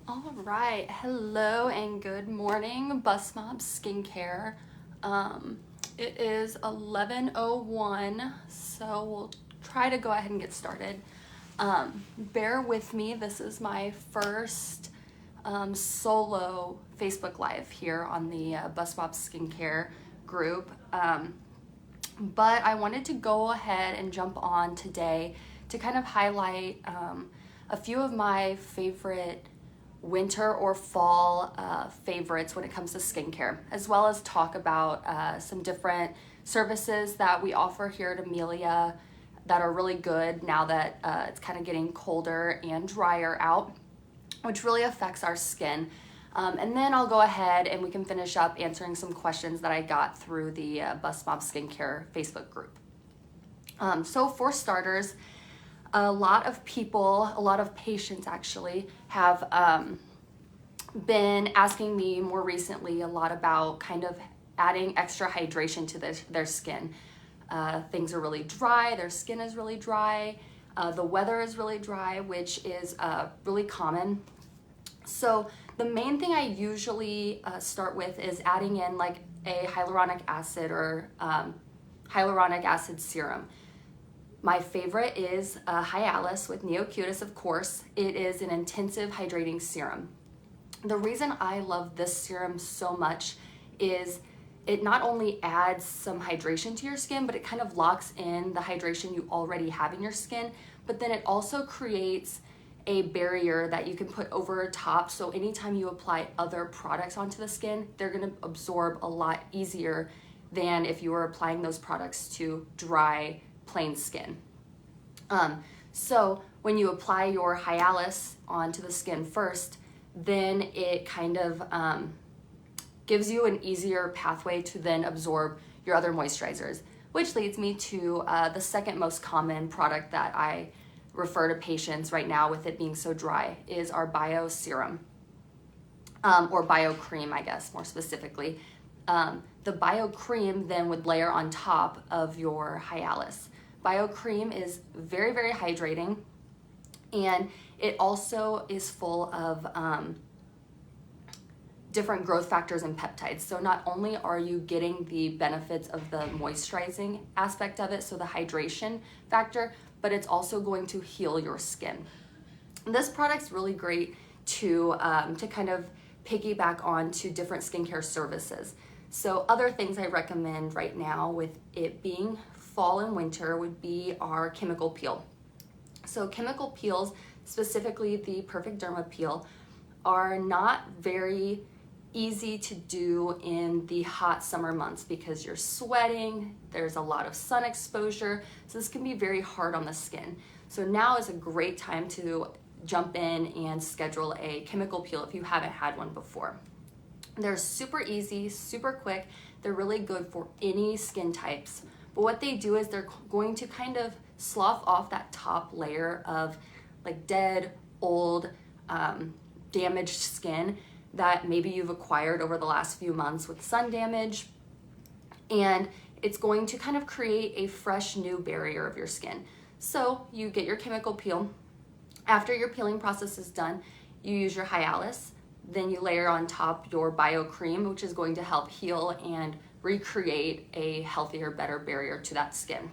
All right, hello and good morning, Bustmob Skincare. It is 11:01, so we'll try to go ahead and get started. Bear with me, this is my first solo Facebook Live here on the Bustmob Skincare group. But I wanted to go ahead and jump on today to kind of highlight a few of my favorite winter or fall favorites when it comes to skincare, as well as talk about some different services that we offer here at Amelia that are really good now that it's kind of getting colder and drier out, which really affects our skin. And then I'll go ahead and we can finish up answering some questions that I got through the Bustmob Skincare Facebook group. So for starters, a lot of people, a lot of patients actually, have been asking me more recently a lot about kind of adding extra hydration to their skin. Things are really dry, their skin is really dry, the weather is really dry, which is really common. So the main thing I usually start with is adding in like a hyaluronic acid or hyaluronic acid serum. My favorite is Hyalus with Neocutis, of course. It is an intensive hydrating serum. The reason I love this serum so much is it not only adds some hydration to your skin, but it kind of locks in the hydration you already have in your skin, but then it also creates a barrier that you can put over top, so anytime you apply other products onto the skin, they're gonna absorb a lot easier than if you were applying those products to dry, plain skin. So when you apply your Hyalus onto the skin first, then it kind of gives you an easier pathway to then absorb your other moisturizers, which leads me to the second most common product that I refer to patients right now with it being so dry is our Bio Serum, or Bio Cream, I guess, more specifically. The Bio Cream then would layer on top of your Hyalus. Bio Cream is very, very hydrating, and it also is full of different growth factors and peptides. So not only are you getting the benefits of the moisturizing aspect of it, so the hydration factor, but it's also going to heal your skin. This product's really great to kind of piggyback on to different skincare services. So other things I recommend right now with it being fall and winter would be our chemical peel. So chemical peels, specifically the Perfect Derma peel, are not very easy to do in the hot summer months because you're sweating, there's a lot of sun exposure, so this can be very hard on the skin. So now is a great time to jump in and schedule a chemical peel if you haven't had one before. They're super easy, super quick, they're really good for any skin types. But what they do is they're going to kind of slough off that top layer of like dead, old, damaged skin that maybe you've acquired over the last few months with sun damage. And it's going to kind of create a fresh new barrier of your skin. So you get your chemical peel. After your peeling process is done, you use your Hyalus. Then you layer on top your Bio Cream, which is going to help heal and recreate a healthier, better barrier to that skin.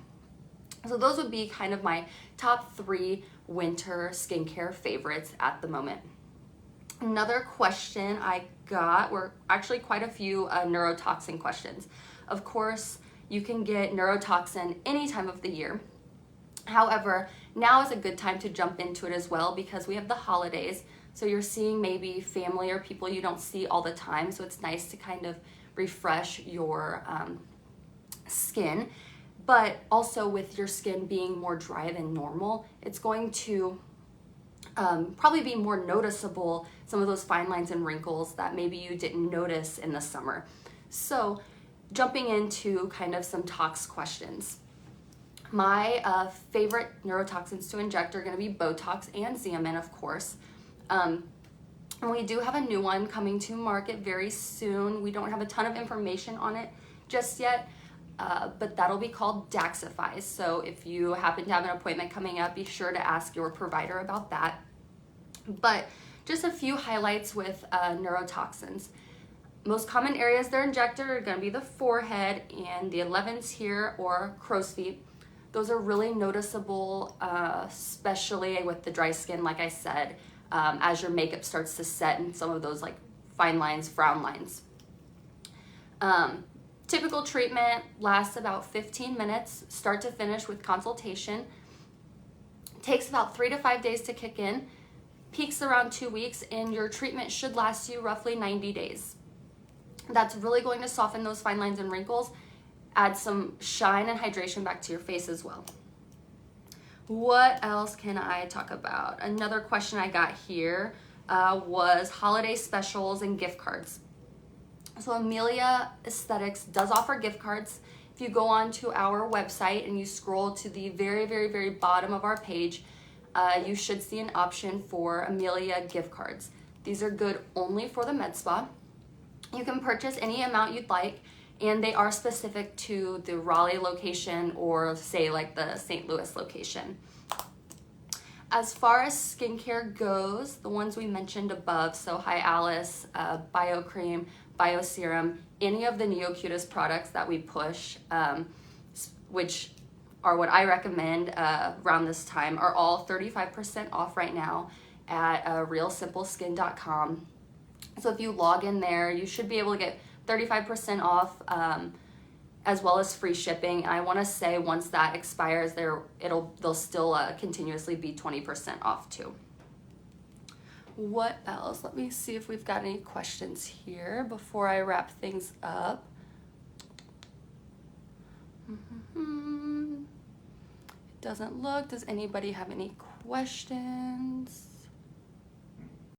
So those would be kind of my top 3 winter skincare favorites at the moment. Another question I got were actually quite a few neurotoxin questions. Of course, you can get neurotoxin any time of the year. However, now is a good time to jump into it as well because we have the holidays. So you're seeing maybe family or people you don't see all the time. So it's nice to kind of refresh your skin. But also with your skin being more dry than normal, it's going to probably be more noticeable, some of those fine lines and wrinkles that maybe you didn't notice in the summer. So jumping into kind of some tox questions. My favorite neurotoxins to inject are going to be Botox and Xeomin, of course. And we do have a new one coming to market very soon. We don't have a ton of information on it just yet, but that'll be called Daxify. So if you happen to have an appointment coming up, be sure to ask your provider about that. But Just a few highlights with neurotoxins. Most common areas they're injected are going to be the forehead and the 11s here, or crow's feet. Those are really noticeable, especially with the dry skin, like I said, as your makeup starts to set and some of those like fine lines, frown lines. Typical treatment lasts about 15 minutes, start to finish with consultation. Takes about 3 to 5 days to kick in, peaks around 2 weeks, and your treatment should last you roughly 90 days. That's really going to soften those fine lines and wrinkles, add some shine and hydration back to your face as well. What else can I talk about? Another question I got here was holiday specials and gift cards. So Amelia Aesthetics does offer gift cards. If you go on to our website and you scroll to the very, very, very bottom of our page, you should see an option for Amelia gift cards. These are good only for the med spa. You can purchase any amount you'd like, and they are specific to the Raleigh location or say like the St. Louis location. As far as skincare goes, the ones we mentioned above, so Hyalus, Bio Cream, Bio Serum, any of the NeoCutis products that we push, which are what I recommend around this time, are all 35% off right now at realsimpleskin.com. So if you log in there, you should be able to get 35% off, as well as free shipping. I want to say once that expires, they'll still continuously be 20% off too. What else? Let me see if we've got any questions here before I wrap things up. It doesn't look. Does anybody have any questions?